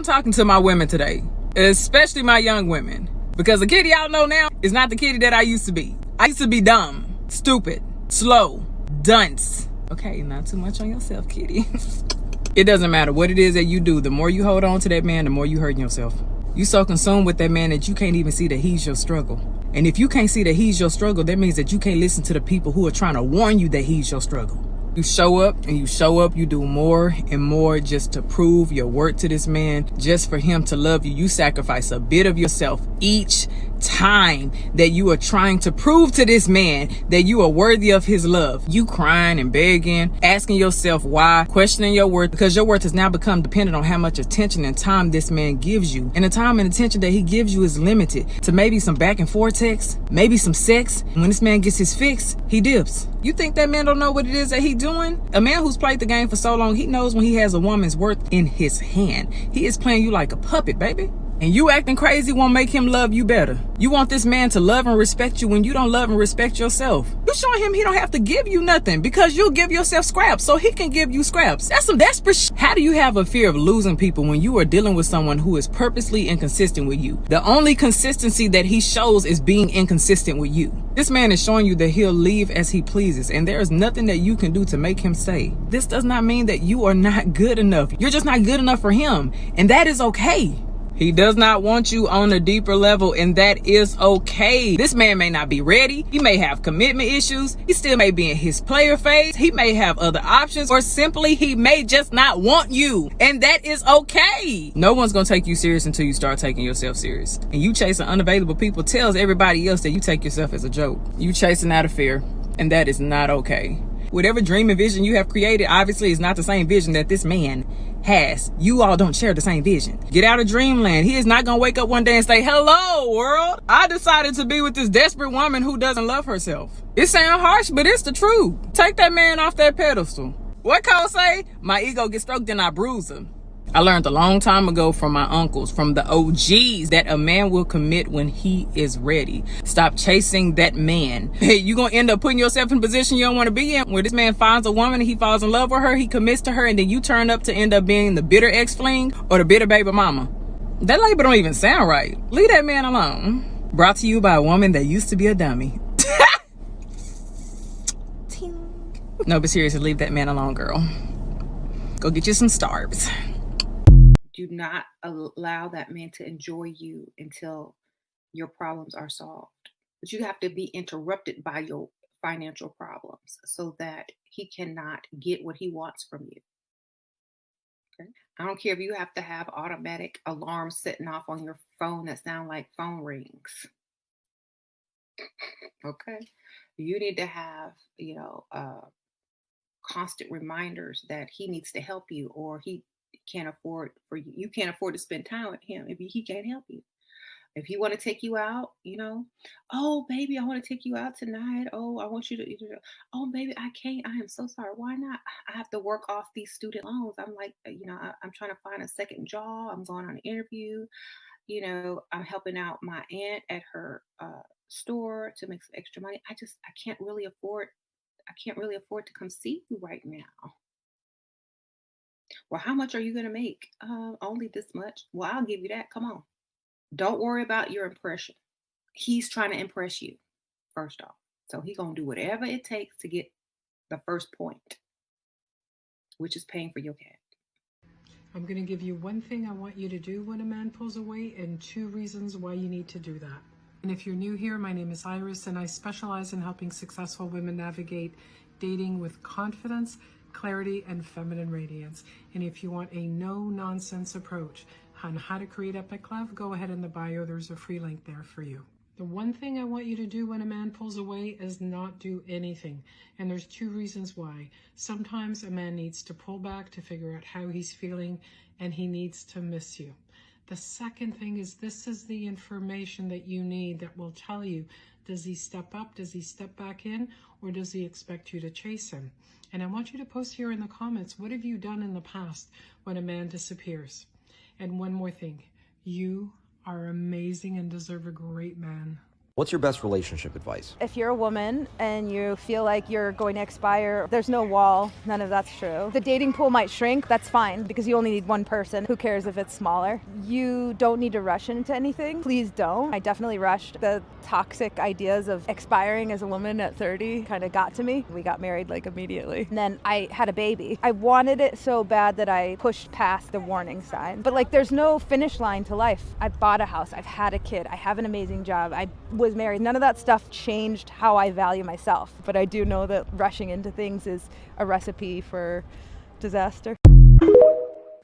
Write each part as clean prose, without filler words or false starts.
talking to my women today, especially my young women, because the kitty y'all know now is not the kitty that I used to be. I used to be dumb, stupid, slow, dunce. Okay, not too much on yourself, kitty. It doesn't matter what it is that you do. The more you hold on to that man, the more you hurt yourself. You so consumed with that man that you can't even see that he's your struggle. And if you can't see that he's your struggle, that means that you can't listen to the people who are trying to warn you that he's your struggle. You show up and you show up, you do more and more just to prove your worth to this man, just for him to love you. You sacrifice a bit of yourself each time that you are trying to prove to this man that you are worthy of his love. You crying and begging, asking yourself why, questioning your worth, because your worth has now become dependent on how much attention and time this man gives you. And the time and attention that he gives you is limited to maybe some back and forth text, maybe some sex. And when this man gets his fix, he dips. You think that man don't know what it is that he doing? A man who's played the game for so long, he knows when he has a woman's worth in his hand. He is playing you like a puppet, baby. And you acting crazy won't make him love you better. You want this man to love and respect you when you don't love and respect yourself. You showing him he don't have to give you nothing because you'll give yourself scraps so he can give you scraps. That's some desperate shit. How do you have a fear of losing people when you are dealing with someone who is purposely inconsistent with you? The only consistency that he shows is being inconsistent with you. This man is showing you that he'll leave as he pleases, and there is nothing that you can do to make him stay. This does not mean that you are not good enough. You're just not good enough for him, and that is okay. He does not want you on a deeper level, and that is okay. This man may not be ready. He may have commitment issues. He still may be in his player phase. He may have other options, or simply he may just not want you, and that is okay. No one's gonna take you serious until you start taking yourself serious. And you chasing unavailable people tells everybody else that you take yourself as a joke. You chasing out of fear, and that is not okay. Whatever dream and vision you have created obviously is not the same vision that this man has. You all don't share the same vision. Get out of dreamland. He is not gonna wake up one day and say, hello world, I decided to be with this desperate woman who doesn't love herself. It sounds harsh, but it's the truth. Take that man off that pedestal. What Cole say? My ego gets stroked and I bruise him. I learned a long time ago from my uncles, from the OGs, that a man will commit when he is ready. Stop chasing that man. Hey, you're going to end up putting yourself in a position you don't want to be in, where this man finds a woman and he falls in love with her, he commits to her, and then you turn up to end up being the bitter ex-fling or the bitter baby mama. That label don't even sound right. Leave that man alone. Brought to you by a woman that used to be a dummy. No, but seriously, leave that man alone, girl. Go get you some Starbucks. Do not allow that man to enjoy you until your problems are solved. But you have to be interrupted by your financial problems so that he cannot get what he wants from you. Okay? I don't care if you have to have automatic alarms setting off on your phone that sound like phone rings. Okay? You need to have, constant reminders that he needs to help you, or he can't afford for you. You can't afford to spend time with him if he can't help you. If he want to take you out, oh baby, I want to take you out tonight. Oh, I want you to. Oh baby, I can't. I am so sorry. Why not? I have to work off these student loans. I'm like, I'm trying to find a second job. I'm going on an interview. I'm helping out my aunt at her store to make some extra money. I can't really afford to come see you right now. Well, how much are you going to make? Only this much. Well, I'll give you that. Come on. Don't worry about your impression. He's trying to impress you, first off. So he's going to do whatever it takes to get the first point, which is paying for your cat. I'm going to give you one thing I want you to do when a man pulls away, and 2 reasons why you need to do that. And if you're new here, my name is Iris, and I specialize in helping successful women navigate dating with confidence, clarity, and feminine radiance. And if you want a no-nonsense approach on how to create epic love, go ahead in the bio. There's a free link there for you. The one thing I want you to do when a man pulls away is not do anything. And there's 2 reasons why. Sometimes a man needs to pull back to figure out how he's feeling, and he needs to miss you. The second thing is, this is the information that you need that will tell you, does he step up, does he step back in, or does he expect you to chase him? And I want you to post here in the comments, what have you done in the past when a man disappears? And one more thing, you are amazing and deserve a great man. What's your best relationship advice? If you're a woman and you feel like you're going to expire, there's no wall. None of that's true. The dating pool might shrink. That's fine because you only need one person. Who cares if it's smaller? You don't need to rush into anything. Please don't. I definitely rushed. The toxic ideas of expiring as a woman at 30 kind of got to me. We got married like immediately. And then I had a baby. I wanted it so bad that I pushed past the warning signs. But like there's no finish line to life. I bought a house. I've had a kid. I have an amazing job. I was married. None of that stuff changed how I value myself. But I do know that rushing into things is a recipe for disaster.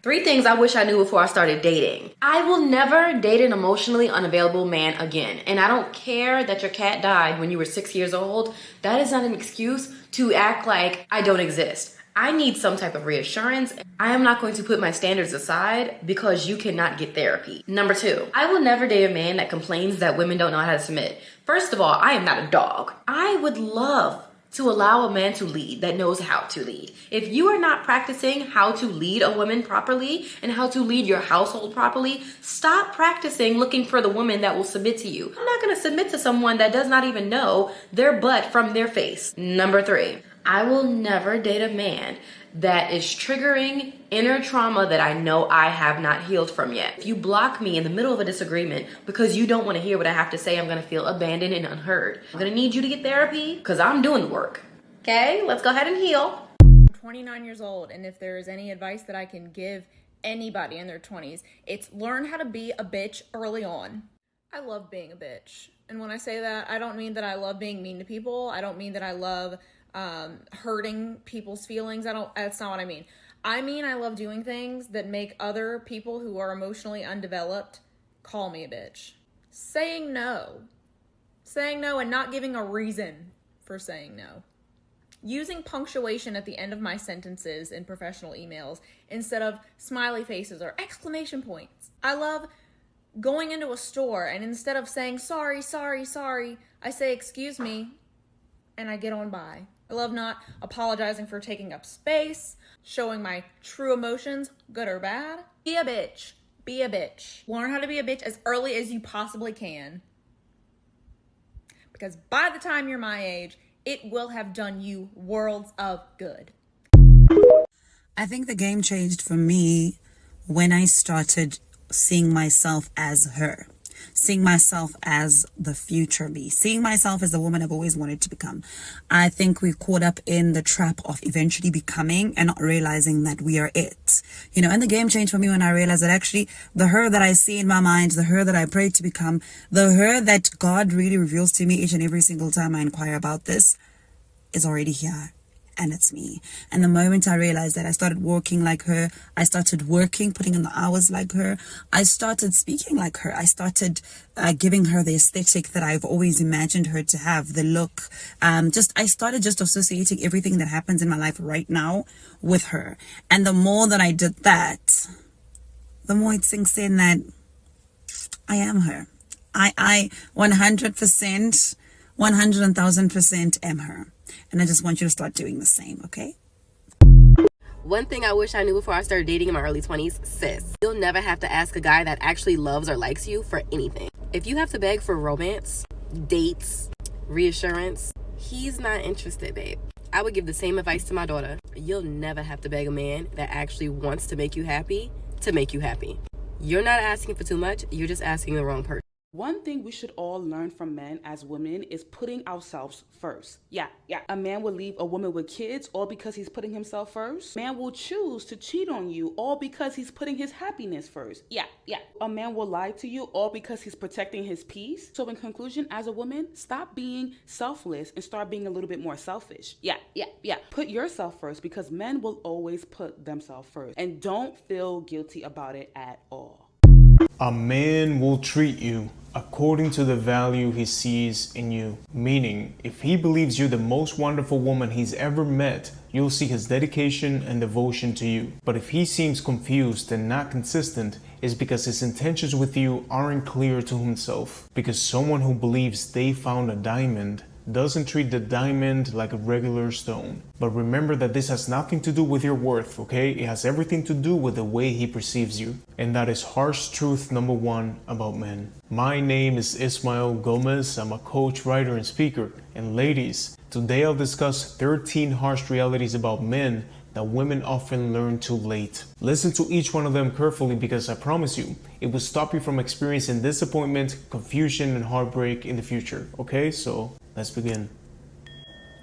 3 things I wish I knew before I started dating. I will never date an emotionally unavailable man again. And I don't care that your cat died when you were 6 years old. That is not an excuse to act like I don't exist. I need some type of reassurance. I am not going to put my standards aside because you cannot get therapy. Number 2, I will never date a man that complains that women don't know how to submit. First of all, I am not a dog. I would love to allow a man to lead that knows how to lead. If you are not practicing how to lead a woman properly and how to lead your household properly, stop practicing looking for the woman that will submit to you. I'm not gonna submit to someone that does not even know their butt from their face. Number 3, I will never date a man that is triggering inner trauma that I know I have not healed from yet. If you block me in the middle of a disagreement because you don't want to hear what I have to say, I'm gonna feel abandoned and unheard. I'm gonna need you to get therapy because I'm doing the work. Okay, let's go ahead and heal. I'm 29 years old, and if there is any advice that I can give anybody in their 20s, it's learn how to be a bitch early on. I love being a bitch. And when I say that, I don't mean that I love being mean to people. I don't mean that I love hurting people's feelings. That's not what I mean. I mean, I love doing things that make other people who are emotionally undeveloped call me a bitch. Saying no and not giving a reason for saying no. Using punctuation at the end of my sentences in professional emails instead of smiley faces or exclamation points. I love going into a store and instead of saying sorry, I say excuse me and I get on by. I love not apologizing for taking up space, showing my true emotions, good or bad. Be a bitch. Be a bitch. Learn how to be a bitch as early as you possibly can. Because by the time you're my age, it will have done you worlds of good. I think the game changed for me when I started seeing myself as her. Seeing myself as the future me, seeing myself as the woman I've always wanted to become. I think we're caught up in the trap of eventually becoming and not realizing that we are it. And the game changed for me when I realized that actually the her that I see in my mind, the her that I pray to become, the her that God really reveals to me each and every single time I inquire about this is already here. And it's me. And the moment I realized that, I started walking like her. I started working, putting in the hours like her. I started speaking like her. I started giving her the aesthetic that I've always imagined her to have, the look. I started just associating everything that happens in my life right now with her. And the more that I did that, the more it sinks in that I am her. I 100%, 100,000% am her. And I just want you to start doing the same, okay? One thing I wish I knew before I started dating in my early 20s, sis. You'll never have to ask a guy that actually loves or likes you for anything. If you have to beg for romance, dates, reassurance, he's not interested, babe. I would give the same advice to my daughter. You'll never have to beg a man that actually wants to make you happy to make you happy. You're not asking for too much, you're just asking the wrong person. One thing we should all learn from men as women is putting ourselves first. Yeah. A man will leave a woman with kids all because he's putting himself first. A man will choose to cheat on you all because he's putting his happiness first. Yeah. A man will lie to you all because he's protecting his peace. So in conclusion, as a woman, stop being selfless and start being a little bit more selfish. Yeah. Put yourself first because men will always put themselves first. And don't feel guilty about it at all. A man will treat you according to the value he sees in you. Meaning, if he believes you're the most wonderful woman he's ever met, you'll see his dedication and devotion to you. But if he seems confused and not consistent, it's because his intentions with you aren't clear to himself. Because someone who believes they found a diamond doesn't treat the diamond like a regular stone. But remember that this has nothing to do with your worth, okay? It has everything to do with the way he perceives you. And that is harsh truth number one about men. My name is Ismael Gomez. I'm a coach, writer, and speaker. And ladies, today I'll discuss 13 harsh realities about men that women often learn too late. Listen to each one of them carefully because I promise you, it will stop you from experiencing disappointment, confusion, and heartbreak in the future. Okay, so let's begin.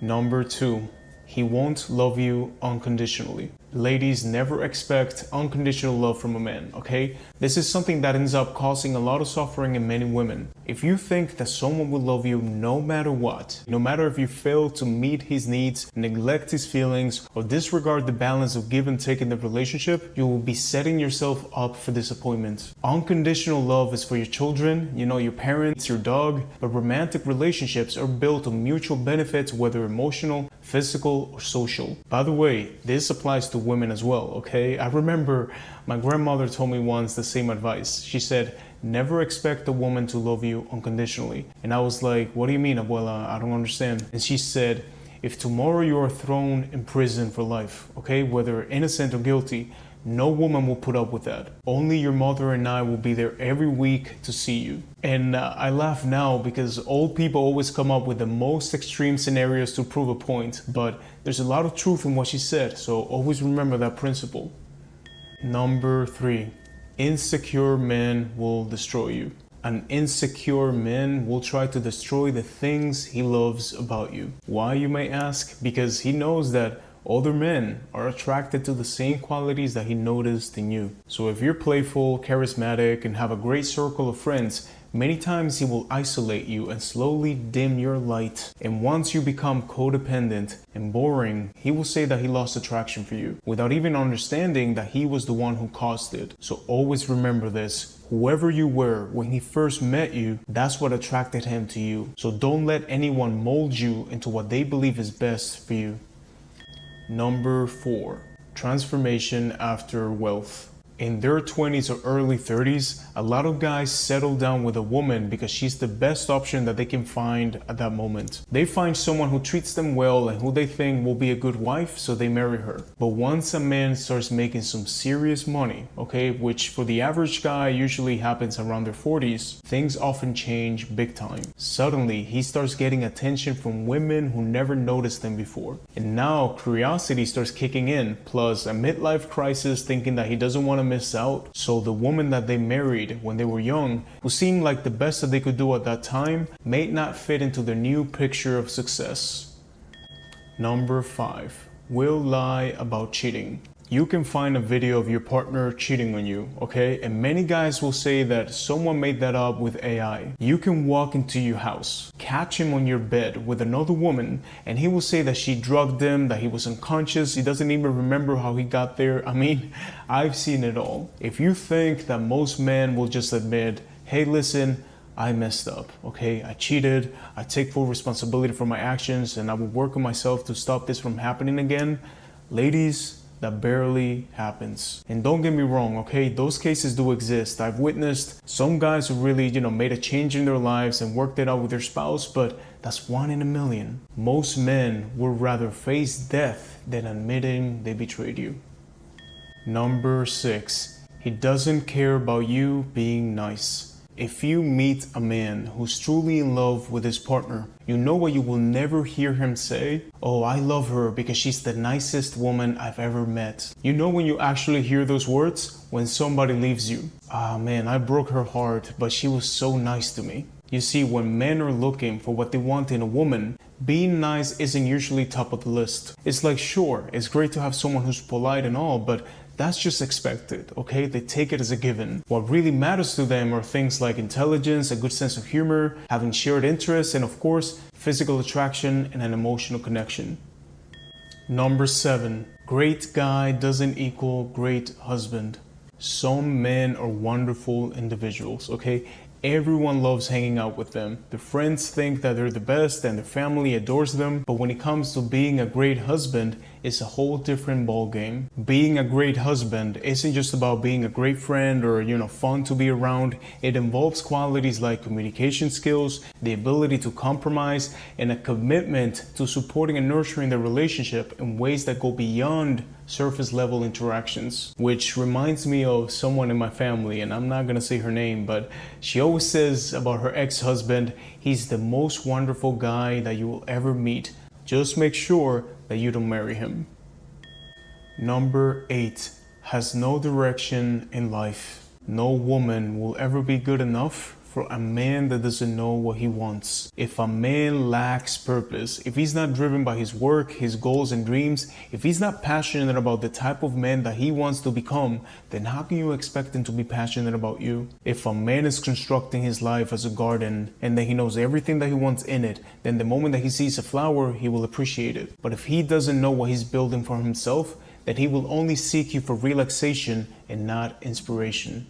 Number 2, he won't love you unconditionally. Ladies, never expect unconditional love from a man, okay? This is something that ends up causing a lot of suffering in men and women. If you think that someone will love you no matter what, no matter if you fail to meet his needs, neglect his feelings, or disregard the balance of give and take in the relationship, you will be setting yourself up for disappointment. Unconditional love is for your children, your parents, your dog, but romantic relationships are built on mutual benefits, whether emotional, physical, or social. By the way, this applies to women as well, okay? I remember my grandmother told me once the same advice. She said, never expect a woman to love you unconditionally. And I was like, what do you mean, abuela? I don't understand. And she said, if tomorrow you are thrown in prison for life, okay, whether innocent or guilty, no woman will put up with that. Only your mother and I will be there every week to see you. And I laugh now because old people always come up with the most extreme scenarios to prove a point, but there's a lot of truth in what she said, so always remember that principle. Number 3, insecure men will destroy you. An insecure man will try to destroy the things he loves about you. Why, you may ask? Because he knows that other men are attracted to the same qualities that he noticed in you. So if you're playful, charismatic, and have a great circle of friends, many times he will isolate you and slowly dim your light. And once you become codependent and boring, he will say that he lost attraction for you, without even understanding that he was the one who caused it. So always remember this. Whoever you were when he first met you, that's what attracted him to you. So don't let anyone mold you into what they believe is best for you. Number 4, transformation after wealth. In their 20s or early 30s, a lot of guys settle down with a woman because she's the best option that they can find at that moment. They find someone who treats them well and who they think will be a good wife, so they marry her. But once a man starts making some serious money, okay, which for the average guy usually happens around their 40s, things often change big time. Suddenly, he starts getting attention from women who never noticed him before. And now curiosity starts kicking in, plus a midlife crisis thinking that he doesn't want to miss out. So the woman that they married when they were young, who seemed like the best that they could do at that time, may not fit into their new picture of success. Number 5, will lie about cheating. You can find a video of your partner cheating on you, okay? And many guys will say that someone made that up with AI. You can walk into your house, catch him on your bed with another woman, and he will say that she drugged him, that he was unconscious, he doesn't even remember how he got there. I mean, I've seen it all. If you think that most men will just admit, hey, listen, I messed up, okay? I cheated, I take full responsibility for my actions, and I will work on myself to stop this from happening again. Ladies, that barely happens. And don't get me wrong, okay? Those cases do exist. I've witnessed some guys who really, made a change in their lives and worked it out with their spouse, but that's 1 in a million. Most men would rather face death than admitting they betrayed you. Number 6, he doesn't care about you being nice. If you meet a man who's truly in love with his partner, you know what you will never hear him say? Oh, I love her because she's the nicest woman I've ever met. You know when you actually hear those words? When somebody leaves you. Ah man, I broke her heart, but she was so nice to me. You see, when men are looking for what they want in a woman, being nice isn't usually top of the list. It's like, sure, it's great to have someone who's polite and all, but that's just expected, okay? They take it as a given. What really matters to them are things like intelligence, a good sense of humor, having shared interests, and of course, physical attraction and an emotional connection. Number 7, great guy doesn't equal great husband. Some men are wonderful individuals, okay? Everyone loves hanging out with them. Their friends think that they're the best and their family adores them. But when it comes to being a great husband, is a whole different ballgame. Being a great husband isn't just about being a great friend or, fun to be around. It involves qualities like communication skills, the ability to compromise, and a commitment to supporting and nurturing the relationship in ways that go beyond surface level interactions. Which reminds me of someone in my family, and I'm not gonna say her name, but she always says about her ex-husband, he's the most wonderful guy that you will ever meet. Just make sure that you don't marry him. Number 8, has no direction in life. No woman will ever be good enough for a man that doesn't know what he wants. If a man lacks purpose, if he's not driven by his work, his goals and dreams, if he's not passionate about the type of man that he wants to become, then how can you expect him to be passionate about you? If a man is constructing his life as a garden and that he knows everything that he wants in it, then the moment that he sees a flower, he will appreciate it. But if he doesn't know what he's building for himself, then he will only seek you for relaxation and not inspiration.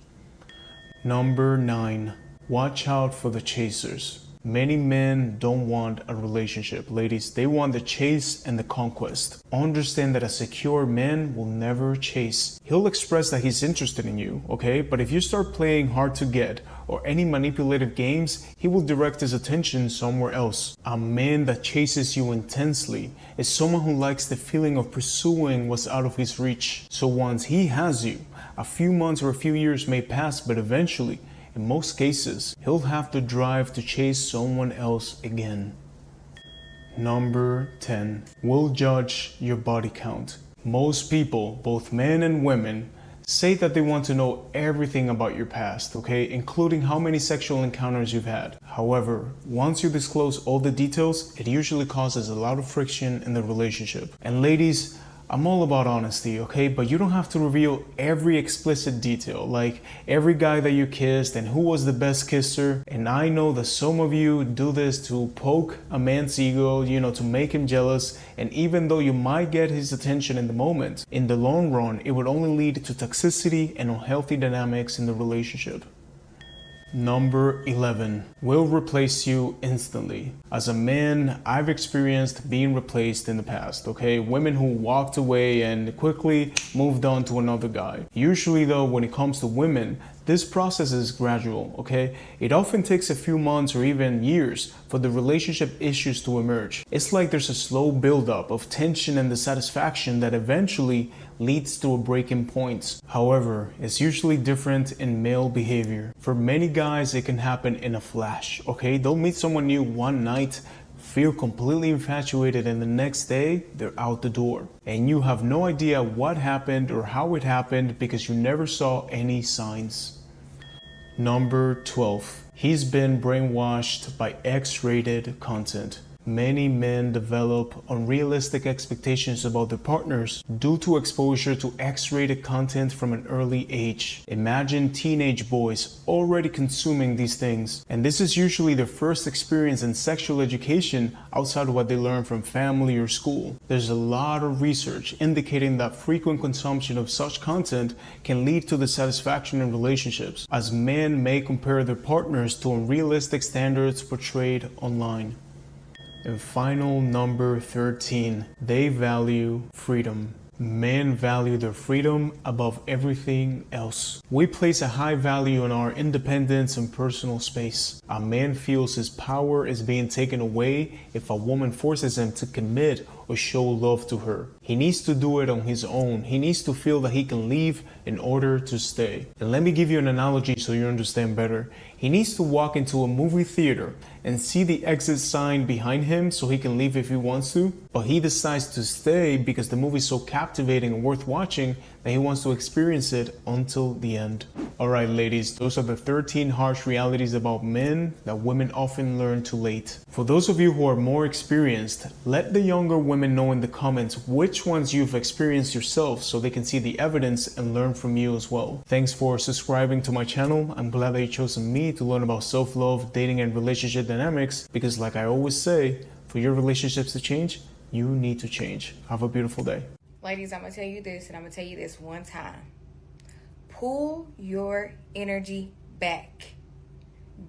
Number 9. Watch out for the chasers. Many men don't want a relationship, ladies. They want the chase and the conquest. Understand that a secure man will never chase. He'll express that he's interested in you, okay? But if you start playing hard to get or any manipulative games, he will direct his attention somewhere else. A man that chases you intensely is someone who likes the feeling of pursuing what's out of his reach. So once he has you, a few months or a few years may pass, but eventually, in most cases, he'll have the drive to chase someone else again. Number 10. Will judge your body count. Most people, both men and women, say that they want to know everything about your past, okay, including how many sexual encounters you've had. However, once you disclose all the details, it usually causes a lot of friction in the relationship. And ladies, I'm all about honesty, okay? But you don't have to reveal every explicit detail, like every guy that you kissed and who was the best kisser. And I know that some of you do this to poke a man's ego, to make him jealous. And even though you might get his attention in the moment, in the long run, it would only lead to toxicity and unhealthy dynamics in the relationship. Number 11. Will replace you instantly. As a man, I've experienced being replaced in the past, okay? Women who walked away and quickly moved on to another guy. Usually though, when it comes to women, this process is gradual, okay? It often takes a few months or even years for the relationship issues to emerge. It's like there's a slow buildup of tension and dissatisfaction that eventually leads to a breaking point. However, it's usually different in male behavior. For many guys, it can happen in a flash, okay? They'll meet someone new one night, feel completely infatuated, and the next day, they're out the door. And you have no idea what happened or how it happened because you never saw any signs. Number 12. He's been brainwashed by X-rated content. Many men develop unrealistic expectations about their partners due to exposure to X-rated content from an early age. Imagine teenage boys already consuming these things, and this is usually their first experience in sexual education outside of what they learn from family or school. There's a lot of research indicating that frequent consumption of such content can lead to dissatisfaction in relationships, as men may compare their partners to unrealistic standards portrayed online. And final, number 13, they value freedom. Men value their freedom above everything else. We place a high value on our independence and personal space. A man feels his power is being taken away if a woman forces him to commit or show love to her. He needs to do it on his own. He needs to feel that he can leave in order to stay. And let me give you an analogy so you understand better. He needs to walk into a movie theater and see the exit sign behind him so he can leave if he wants to, but he decides to stay because the movie is so captivating and worth watching that he wants to experience it until the end. Alright ladies, those are the 13 harsh realities about men that women often learn too late. For those of you who are more experienced, let the younger women know in the comments which ones you've experienced yourself so they can see the evidence and learn from you as well. Thanks for subscribing to my channel. I'm glad that you chose me to learn about self-love, dating, and relationship dynamics, because like I always say, for your relationships to change, you need to change. Have a beautiful day. Ladies, I'm going to tell you this, and I'm going to tell you this one time. Pull your energy back.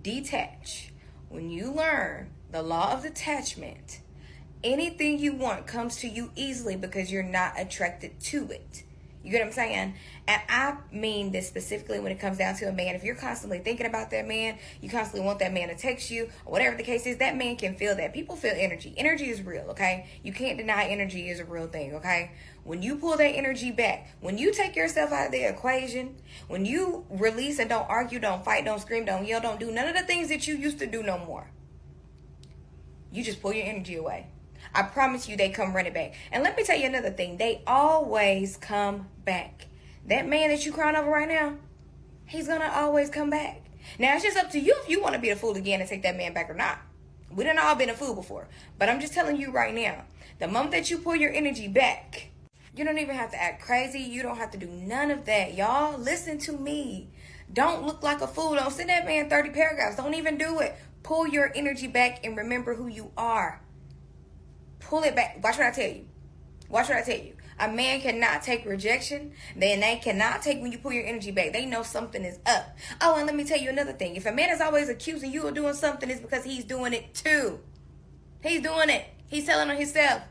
Detach. When you learn the law of detachment Anything you want comes to you easily because you're not attracted to it. You get what I'm saying? And I mean this specifically when it comes down to a man. If you're constantly thinking about that man, you constantly want that man to text you, or whatever the case is, that man can feel that. People feel energy. Energy is real, okay? You can't deny energy is a real thing, okay? When you pull that energy back, when you take yourself out of the equation, when you release and don't argue, don't fight, don't scream, don't yell, don't do none of the things that you used to do no more. You just pull your energy away. I promise you they come running back. And let me tell you another thing. They always come back. That man that you crying over right now, he's going to always come back. Now, it's just up to you if you want to be a fool again and take that man back or not. We done all been a fool before. But I'm just telling you right now, the moment that you pull your energy back, you don't even have to act crazy. You don't have to do none of that. Y'all, listen to me. Don't look like a fool. Don't send that man 30 paragraphs. Don't even do it. Pull your energy back and remember who you are. Pull it back. Watch what I tell you. Watch what I tell you. A man cannot take rejection. Then they cannot take when you pull your energy back. They know something is up. Oh, and let me tell you another thing. If a man is always accusing you of doing something, it's because he's doing it too. He's doing it. He's telling on himself.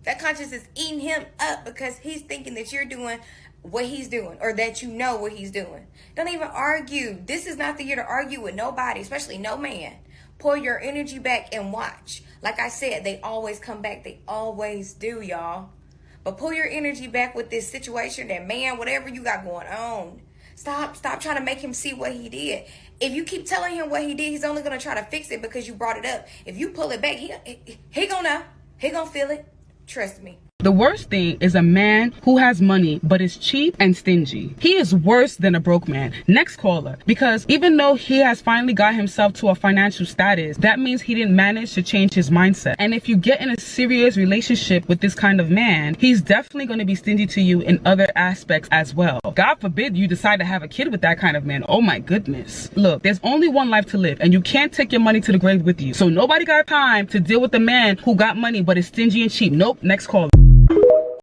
That conscience is eating him up because he's thinking that you're doing what he's doing, or that you know what he's doing. Don't even argue. This is not the year to argue with nobody, especially no man. Pull your energy back and watch. Like I said, they always come back. They always do, y'all. But pull your energy back with this situation, that man, whatever you got going on. Stop trying to make him see what he did. If you keep telling him what he did, he's only going to try to fix it because you brought it up. If you pull it back, he gonna know. He gonna feel it. Trust me. The worst thing is a man who has money but is cheap and stingy. He is worse than a broke man. Next caller. Because even though he has finally got himself to a financial status, that means he didn't manage to change his mindset. And if you get in a serious relationship with this kind of man, he's definitely going to be stingy to you in other aspects as well. God forbid you decide to have a kid with that kind of man. Oh my goodness. Look, there's only one life to live and you can't take your money to the grave with you. So nobody got time to deal with a man who got money but is stingy and cheap. Nope. Next caller.